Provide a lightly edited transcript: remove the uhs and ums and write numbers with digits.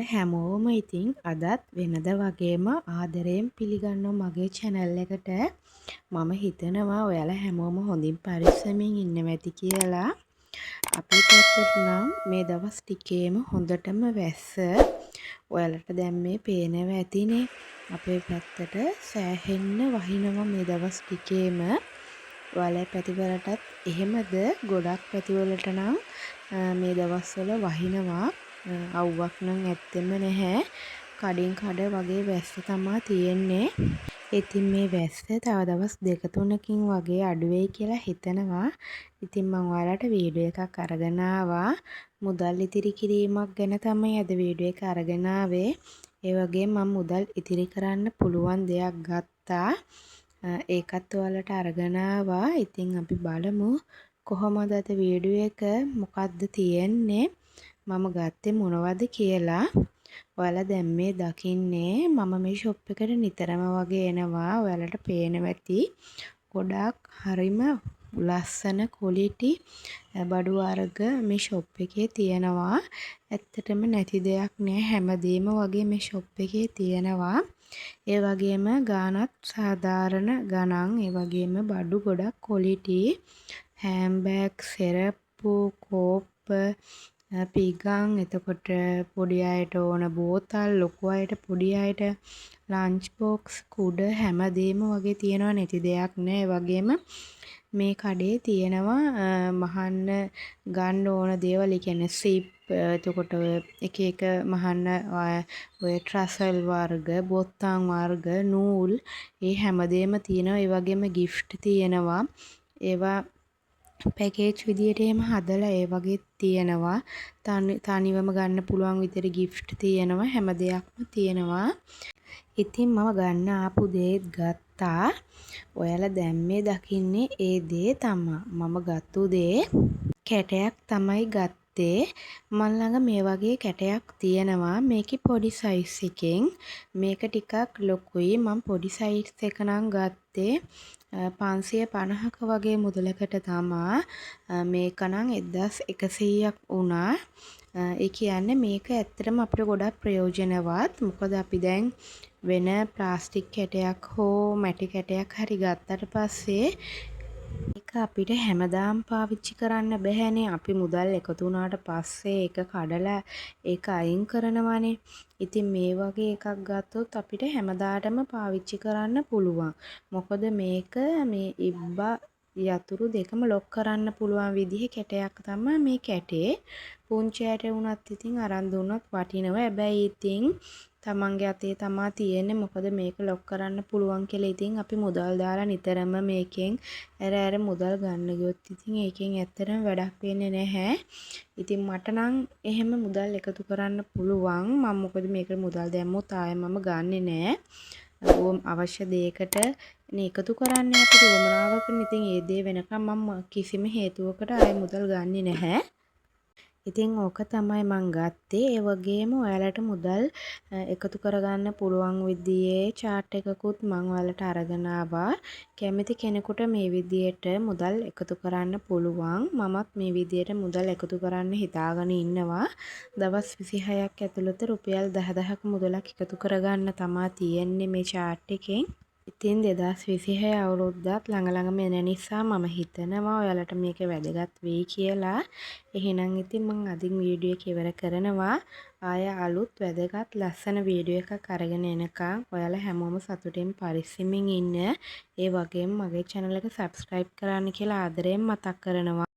ඔයාලා හැමෝම ඉතින් අදත් වෙනද වගේම ආදරයෙන් පිළිගන්නවා මගේ channel එකට. මම හිතනවා ඔයාලා හැමෝම හොඳින් පරිස්සමින් ඉන්නවා ඇති කියලා. අපේ පැත්තට නම් මේ දවස් ටිකේම හොඳටම වැස්ස. ඔයාලට දැන් මේ පේනවා ඇතිනේ. අපේ පැත්තට සෑහෙන්න වහිනවා මේ දවස් ටිකේම. ඔයාලා පැතිවලටත් එහෙමද? ගොඩක් පැතිවලට නම් මේ දවස්වල වහිනවා. අවුවක් නම් ඇත්තෙම නැහැ. කඩින් කඩ වගේ වැස්ස තමයි තියෙන්නේ. ඉතින් මේ වැස්ස තව දවස් 2-3කින් වගේ අඩු වෙයි කියලා හිතනවා. ඉතින් මම ඔයාලට වීඩියෝ එකක් අරගෙන ආවා. මුදල් ඉතිරි කිරීමක් ගැන තමයි අද වීඩියෝ එක අරගෙන ආවේ. ඒ වගේම මම මුදල් ඉතිරි කරන්න පුළුවන් දෙයක් ගත්තා. ඒකත් ඔයාලට අරගෙන ආවා. ඉතින් අපි බලමු කොහොමද අද වීඩියෝ එක මොකද්ද තියෙන්නේ මම ගත්තේ මොනවද කියලා. ඔයාලා දැන් මේ දකින්නේ මම මේ ෂොප් එකට නිතරම වගේ එනවා. ඔයාලට පේනවා ඇති. ගොඩාක් හරිම ලස්සන ක්වොලිටි බඩු වර්ග මේ ෂොප් එකේ තියෙනවා. ඇත්තටම නැති දෙයක් නෑ. හැමදේම වගේ මේ ෂොප් එකේ තියෙනවා. ඒ වගේම ගානත් සාධාරණ ගණන්. ඒ වගේම බඩු ගොඩක් ක්වොලිටි. හෑම්බෑග්, සෙරප්පු, කෝප්ප, පිගන්, එතකොට පොඩි අයට ඕන බෝතල්, ලොකු අයට පොඩි අයට ලන්ච් බොක්ස්, කුඩ හැමදේම වගේ තියෙනවා. නැති දෙයක් නෑ. ඒ වගේම මේ කඩේ තියෙනවා මහන්න ගන්න ඕන දේවල්. ඒ කියන්නේ සිප්, එතකොට එක එක මහන්න ඔය ට්‍රසල් වර්ග, බොත්තම් වර්ග, නූල්, ඒ හැමදේම තියෙනවා. ඒ වගේම gift තියෙනවා. ඒවා පැකේජ් විදියට එහෙම හදලා ඒ වගේ තියෙනවා. තනිවම ගන්න පුළුවන් විදියට gift තියෙනවා. හැම දෙයක්ම තියෙනවා. ඉතින් මම ගන්න ආපු දේත් ගත්තා. ඔයාලා දැන් මේ දකින්නේ ඒ දේ තමයි. මම ගත්තු දේ කැටයක් තමයි ගත්තේ. මන් ළඟ මේ වගේ කැටයක් තියෙනවා. මේකේ පොඩි සයිස් එකෙන්. මේක ටිකක් ලොකුයි. මම පොඩි සයිස් එක නම් ගත්තේ 550ක වගේ මුදලකට තමා. මේක නම් 1100ක් වුණා. ඒ කියන්නේ මේක ඇත්තටම අපිට ගොඩක් ප්‍රයෝජනවත්. මොකද අපි දැන් වෙන ප්ලාස්ටික් කැටයක් හෝ මැටි කැටයක් හරි ගත්තට පස්සේ ඒක අපිට හැමදාම පාවිච්චි කරන්න බැහැනේ. අපි මුදල් එකතු වුණාට පස්සේ ඒක කඩලා ඒක අයින් කරනවානේ. ඉතින් මේ වගේ එකක් ගත්තොත් අපිට හැමදාටම පාවිච්චි කරන්න පුළුවන්. මොකද මේක මේ ඉබ්බා යතුරු දෙකම ලොක් කරන්න පුළුවන් විදිහේ කැටයක් තමයි මේ කැටේ. පුංචි ඇට වුණත් ඉතින් අරන් දුන්නොත් වටිනවා. හැබැයි ඉතින් තමන්ගේ අතේ තමා තියෙන්නේ. මොකද මේක ලොක් කරන්න පුළුවන් කියලා ඉතින් අපි මුදල් දාලා නිතරම මේකෙන් ඇර මුදල් ගන්න ගියොත් ඉතින් ඒකෙන් ඇත්තටම වැඩක් වෙන්නේ නැහැ. ඉතින් මට නම් එහෙම මුදල් එකතු කරන්න පුළුවන්. මම මොකද මේකට මුදල් දැම්මොත් ආයෙ මම ගන්නෙ නෑ. ඕම් අවශ්‍ය දෙයකට නේ එකතු කරන්නේ අපිට උවමනාවකට. ඉතින් ඒ දේ වෙනකම් මම කිසිම හේතුවකට ආයෙ මුදල් ගන්නෙ නැහැ. ඉතින් ඕක තමයි මං ගත්තේ. ඒ වගේම ඔයාලට මුදල් එකතු කරගන්න පුළුවන් විදිහේ chart එකකුත් මං ඔයාලට අරගෙන ආවා. කැමති කෙනෙකුට මේ විදිහට මුදල් එකතු කරන්න පුළුවන්. මමත් මේ විදිහට මුදල් එකතු කරන්න හිතාගෙන ඉන්නවා. දවස් 26ක් ඇතුළත රුපියල් 10,000ක මුදලක් එකතු කරගන්න තමයි තියෙන්නේ මේ chart එකෙන්. ඉතින් 2026 අවුරුද්දත් ළඟම එන නිසා මම හිතනවා ඔයාලට මේක වැදගත් වෙයි කියලා. එහෙනම් ඉතින් මම අදින් වීඩියෝ එක ඉවර කරනවා. ආය අලුත් වැදගත් ලස්සන වීඩියෝ එකක් අරගෙන එනකම් ඔයාලා හැමෝම සතුටින් පරිස්සමින් ඉන්න. ඒ වගේම මගේ channel එක subscribe කරන්න කියලා ආදරයෙන් මතක් කරනවා.